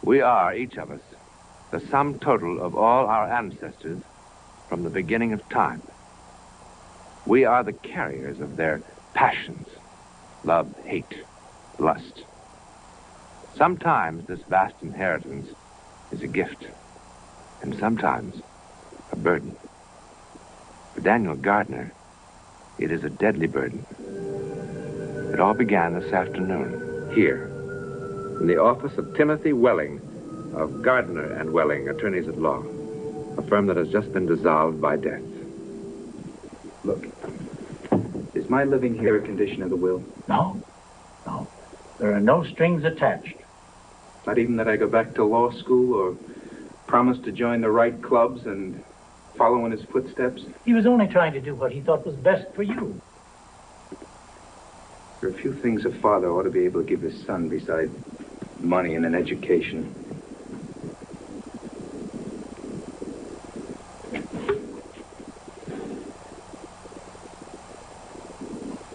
We are, each of us, the sum total of all our ancestors from the beginning of time. We are the carriers of their passions, love, hate, lust. Sometimes this vast inheritance is a gift, and sometimes a burden. For Daniel Gardner, it is a deadly burden. It all began this afternoon, here, in the office of Timothy Welling, of Gardner and Welling, attorneys at law, a firm that has just been dissolved by death. Look, is my living here a condition of the will? No, no. There are no strings attached. Not even that I go back to law school or promise to join the right clubs and follow in his footsteps? He was only trying to do what he thought was best for you. There are a few things a father ought to be able to give his son besides money and an education.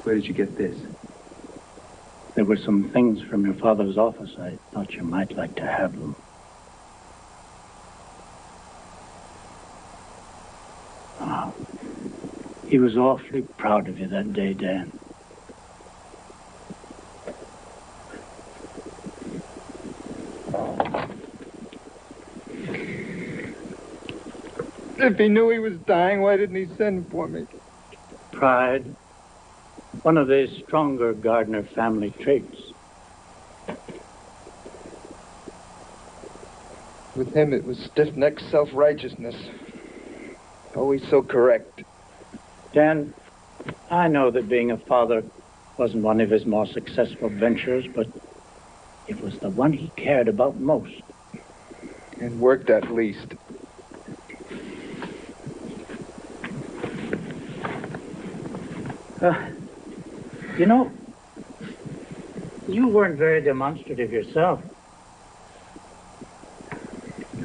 Where did you get this? There were some things from your father's office. I thought you might like to have them. Oh, he was awfully proud of you that day, Dan. If he knew he was dying, why didn't he send for me? Pride. One of the stronger Gardner family traits. With him, it was stiff-necked self-righteousness. Always so correct. Dan, I know that being a father wasn't one of his more successful ventures, but it was the one he cared about most. And worked at least. You know, you weren't very demonstrative yourself.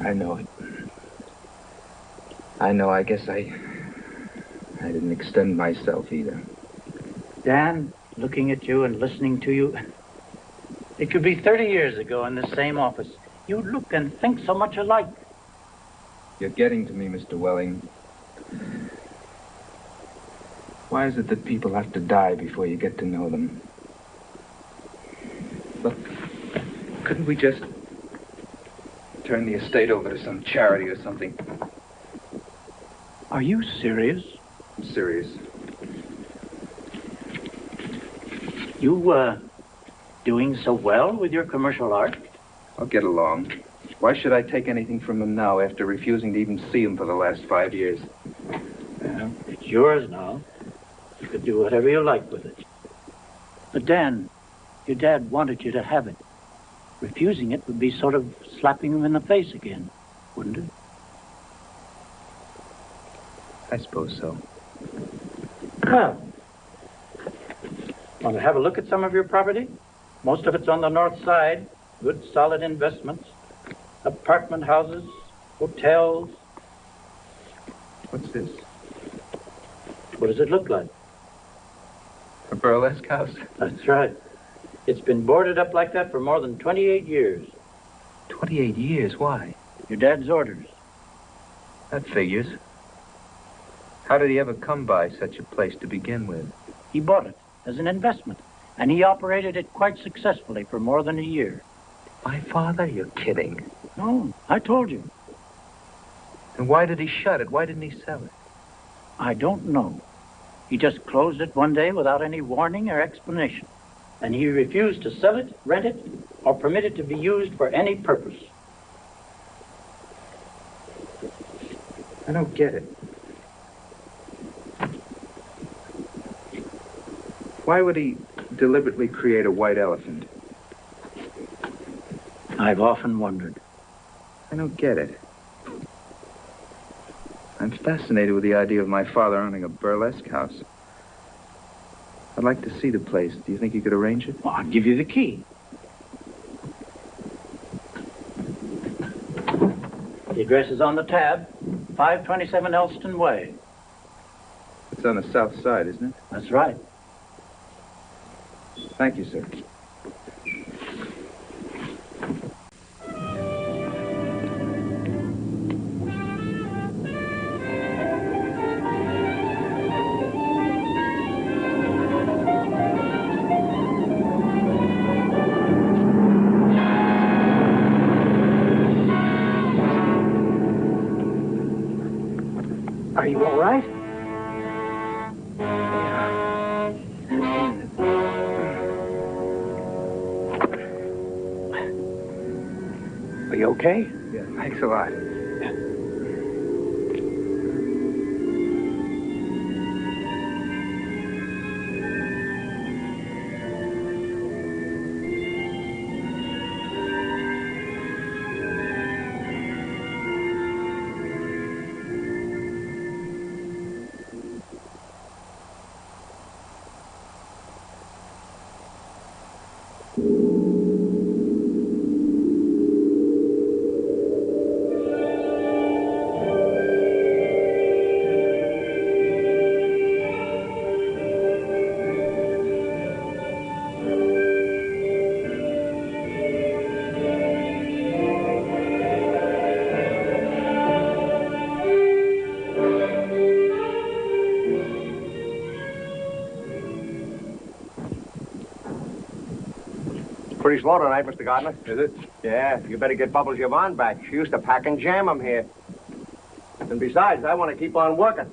I know it. I know. I guess I didn't extend myself either. Dan, looking at you and listening to you, it could be 30 years ago in the same office. You look and think so much alike. You're getting to me, Mr. Welling. Why is it that people have to die before you get to know them? Look, couldn't we just turn the estate over to some charity or something? Are you serious? I'm serious. You, doing so well with your commercial art? I'll get along. Why should I take anything from him now after refusing to even see him for the last 5 years? Well, it's yours now. You could do whatever you like with it. But Dan, your dad wanted you to have it. Refusing it would be sort of slapping him in the face again, wouldn't it? I suppose so. Well, want to have a look at some of your property? Most of it's on the north side. Good, solid investments. Apartment houses, hotels. What's this? What does it look like? A burlesque house? That's right. It's been boarded up like that for more than 28 years. 28 years? Why? Your dad's orders. That figures. How did he ever come by such a place to begin with? He bought it as an investment, and he operated it quite successfully for more than a year. My father? You're kidding. No, I told you. And why did he shut it? Why didn't he sell it? I don't know. He just closed it one day without any warning or explanation. And he refused to sell it, rent it, or permit it to be used for any purpose. I don't get it. Why would he deliberately create a white elephant? I've often wondered. I don't get it. I'm fascinated with the idea of my father owning a burlesque house. I'd like to see the place. Do you think you could arrange it? Well, I'll give you the key. The address is on the tab, 527 Elston Way. It's on the south side, isn't it? That's right. Thank you, sir. Are you okay? Yeah, thanks a lot. Pretty slow tonight, Mr. Gardner. Is it? Yeah, you better get Bubbles Yvonne back. She used to pack and jam 'em here. And besides, I want to keep on working.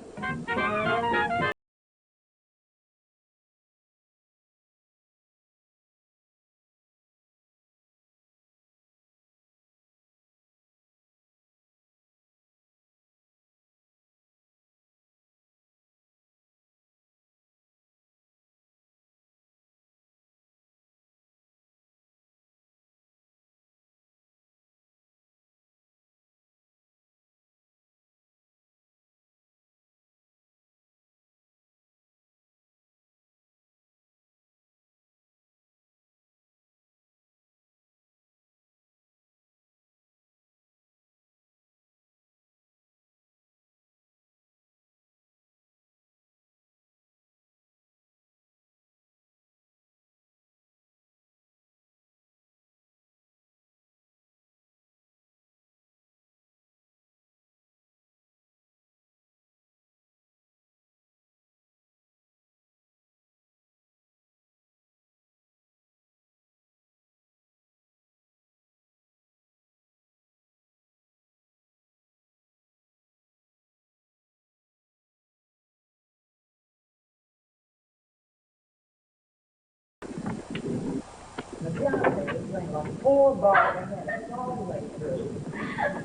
Four bars ahead, all the way through.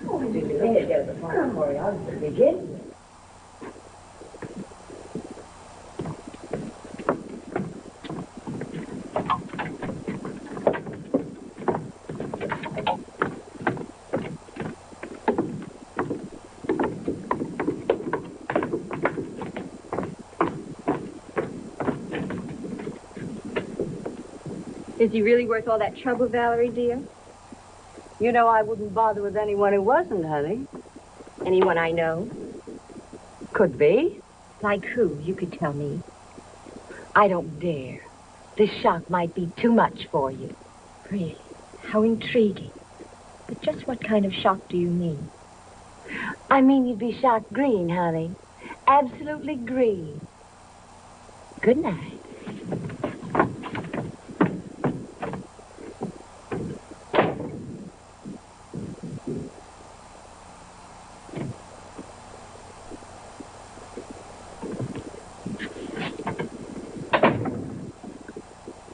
Oh, did you think it was a fine choreography to begin with? Is he really worth all that trouble, Valerie, dear? You know I wouldn't bother with anyone who wasn't, honey. Anyone I know? Could be. Like who? You could tell me. I don't dare. This shock might be too much for you. Really? How intriguing. But just what kind of shock do you mean? I mean you'd be shocked green, honey. Absolutely green. Good night.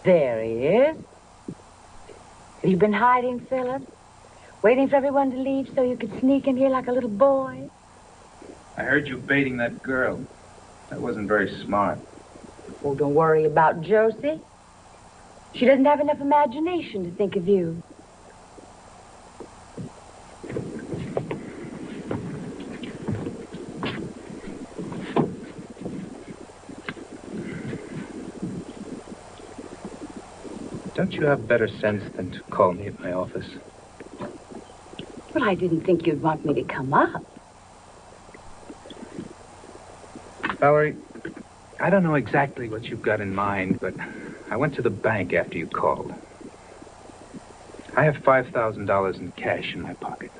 There he is. Have you been hiding, Philip? Waiting for everyone to leave so you could sneak in here like a little boy? I heard you baiting that girl. That wasn't very smart. Oh, don't worry about Josie. She doesn't have enough imagination to think of you. Don't you have better sense than to call me at my office? Well, I didn't think you'd want me to come up. Valerie, I don't know exactly what you've got in mind, but I went to the bank after you called. I have $5,000 in cash in my pocket.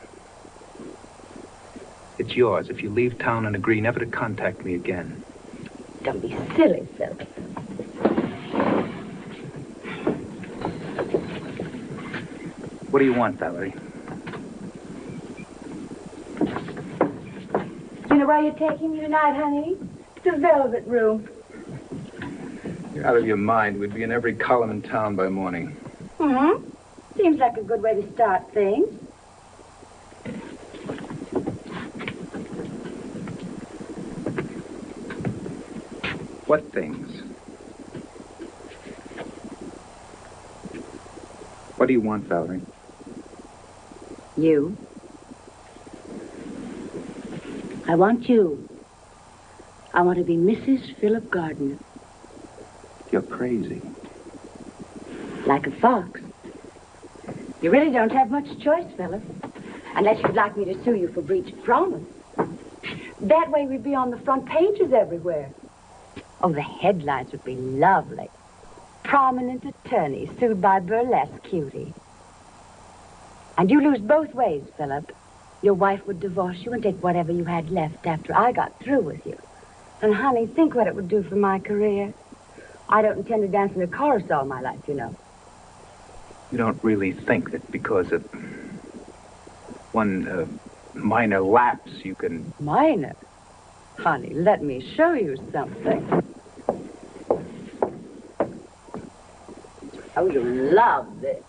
It's yours if you leave town and agree never to contact me again. Don't be silly, Philip. What do you want, Valerie? You know where you're taking me tonight, honey? The Velvet Room. You're out of your mind. We'd be in every column in town by morning. Mm-hmm. Seems like a good way to start things. What things? What do you want, Valerie? You. I want you. I want to be Mrs. Philip Gardner. You're crazy. Like a fox. You really don't have much choice, Philip. Unless you'd like me to sue you for breach of promise. That way we'd be on the front pages everywhere. Oh, the headlines would be lovely. Prominent attorney sued by burlesque cutie. And you lose both ways, Philip. Your wife would divorce you and take whatever you had left after I got through with you. And, honey, think what it would do for my career. I don't intend to dance in a chorus all my life, you know. You don't really think that because of one minor lapse you can... Minor? Honey, let me show you something. Oh, you love this.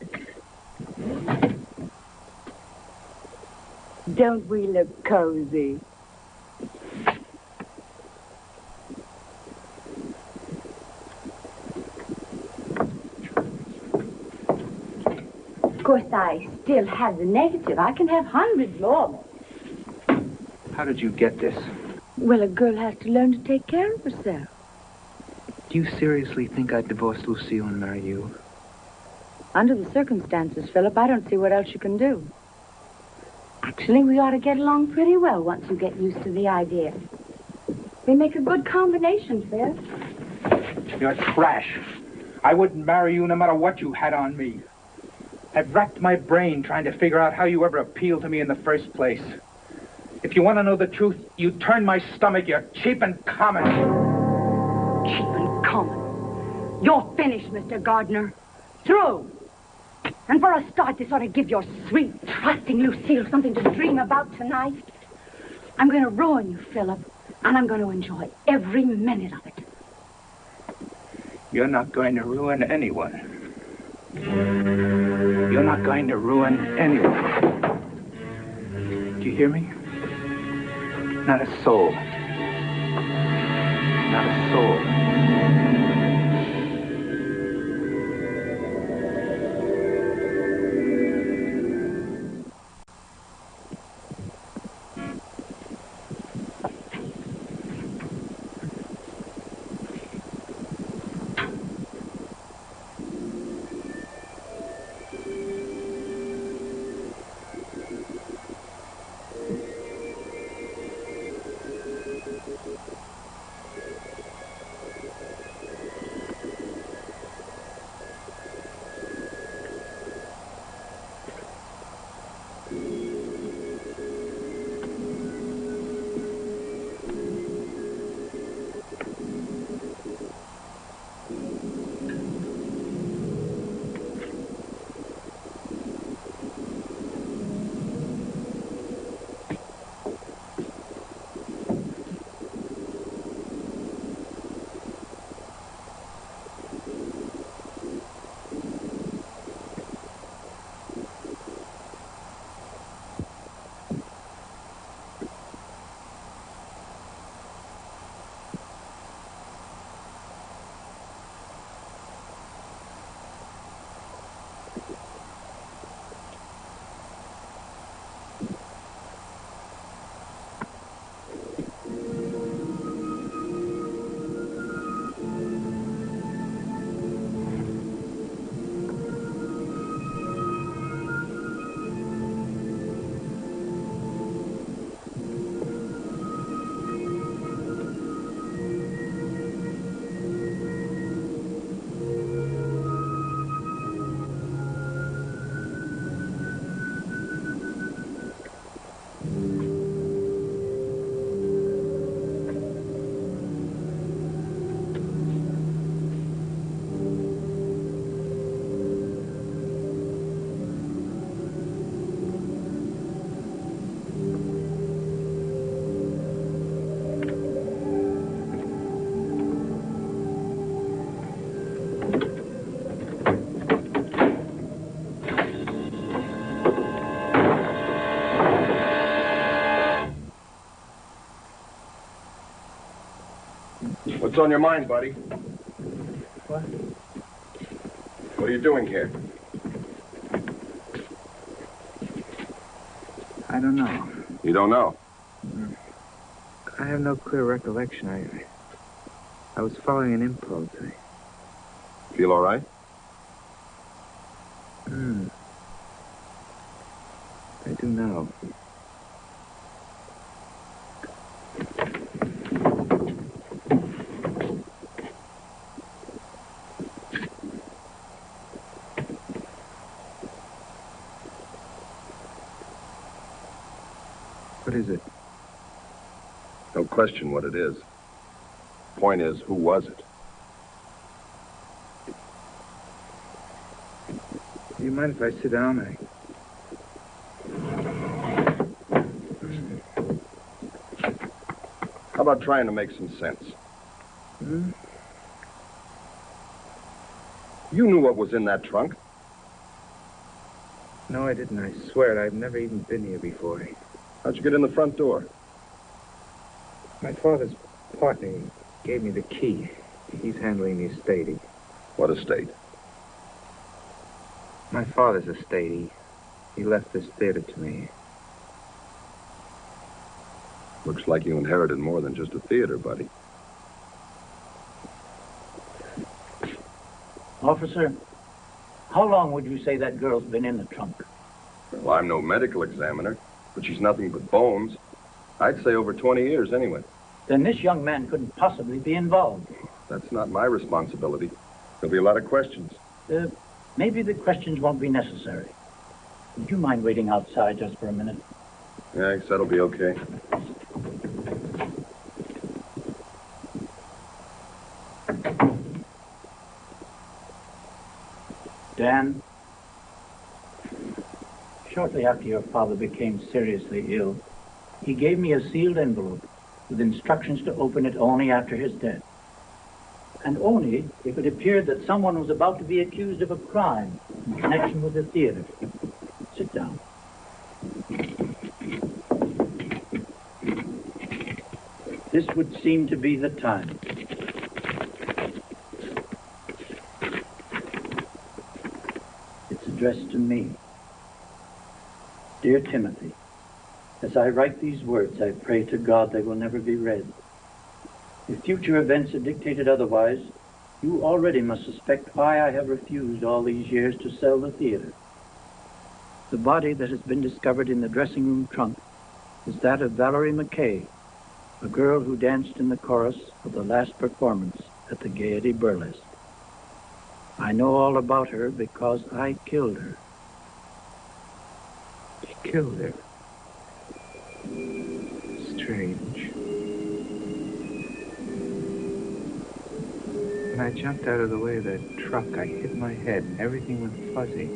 Don't we look cozy? Of course, I still have the negative. I can have hundreds more. How did you get this? Well, a girl has to learn to take care of herself. Do you seriously think I'd divorce Lucille and marry you? Under the circumstances, Philip, I don't see what else you can do. Actually, we ought to get along pretty well once you get used to the idea. We make a good combination, Phil. You're trash. I wouldn't marry you no matter what you had on me. I've racked my brain trying to figure out how you ever appealed to me in the first place. If you want to know the truth, you turn my stomach. You're cheap and common. Cheap and common. You're finished, Mr. Gardner. Through. And for a start, this ought to give your sweet, trusting Lucille something to dream about tonight. I'm going to ruin you, Philip, and I'm going to enjoy every minute of it. You're not going to ruin anyone. You're not going to ruin anyone. Do you hear me? Not a soul. Not a soul. What's on your mind, buddy? What? What are you doing here? I don't know. You don't know? I have no clear recollection. I was following an impulse. Feel all right? I do now. What is it? Don't question what it is. Point is, who was it? Do you mind if I sit down? How about trying to make some sense? You knew what was in that trunk. No, I didn't. I swear it. I've never even been here before. How'd you get in the front door? My father's partner gave me the key. He's handling the estate. What estate? My father's estate. He left this theater to me. Looks like you inherited more than just a theater, buddy. Officer, how long would you say that girl's been in the trunk? Well, I'm no medical examiner, but she's nothing but bones. I'd say over 20 years anyway. Then this young man couldn't possibly be involved. That's not my responsibility. There'll be a lot of questions. Maybe the questions won't be necessary. Would you mind waiting outside just for a minute? Yeah, I guess that'll be okay. Dan, shortly after your father became seriously ill, he gave me a sealed envelope with instructions to open it only after his death. And only if it appeared that someone was about to be accused of a crime in connection with the theater. Sit down. This would seem to be the time. It's addressed to me. Dear Timothy, as I write these words, I pray to God they will never be read. If future events had dictated otherwise, you already must suspect why I have refused all these years to sell the theater. The body that has been discovered in the dressing room trunk is that of Valerie McKay, a girl who danced in the chorus of the last performance at the Gaiety Burlesque. I know all about her because I killed her. You killed her? Strange. When I jumped out of the way of that truck, I hit my head and everything went fuzzy.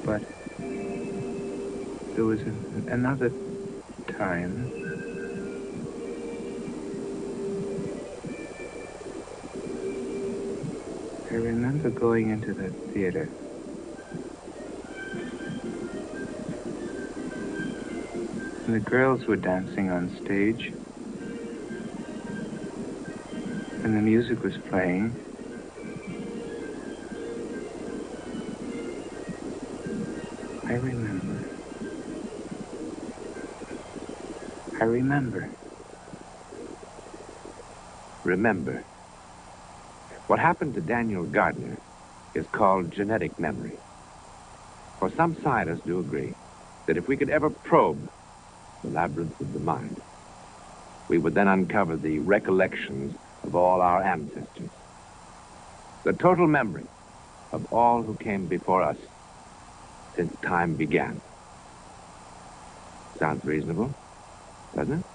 But there was another time. I remember going into that theater. And the girls were dancing on stage. And the music was playing. I remember. Remember. What happened to Daniel Gardner is called genetic memory. For some scientists do agree that if we could ever probe the labyrinth of the mind, we would then uncover the recollections of all our ancestors. The total memory of all who came before us since time began. Sounds reasonable, doesn't it?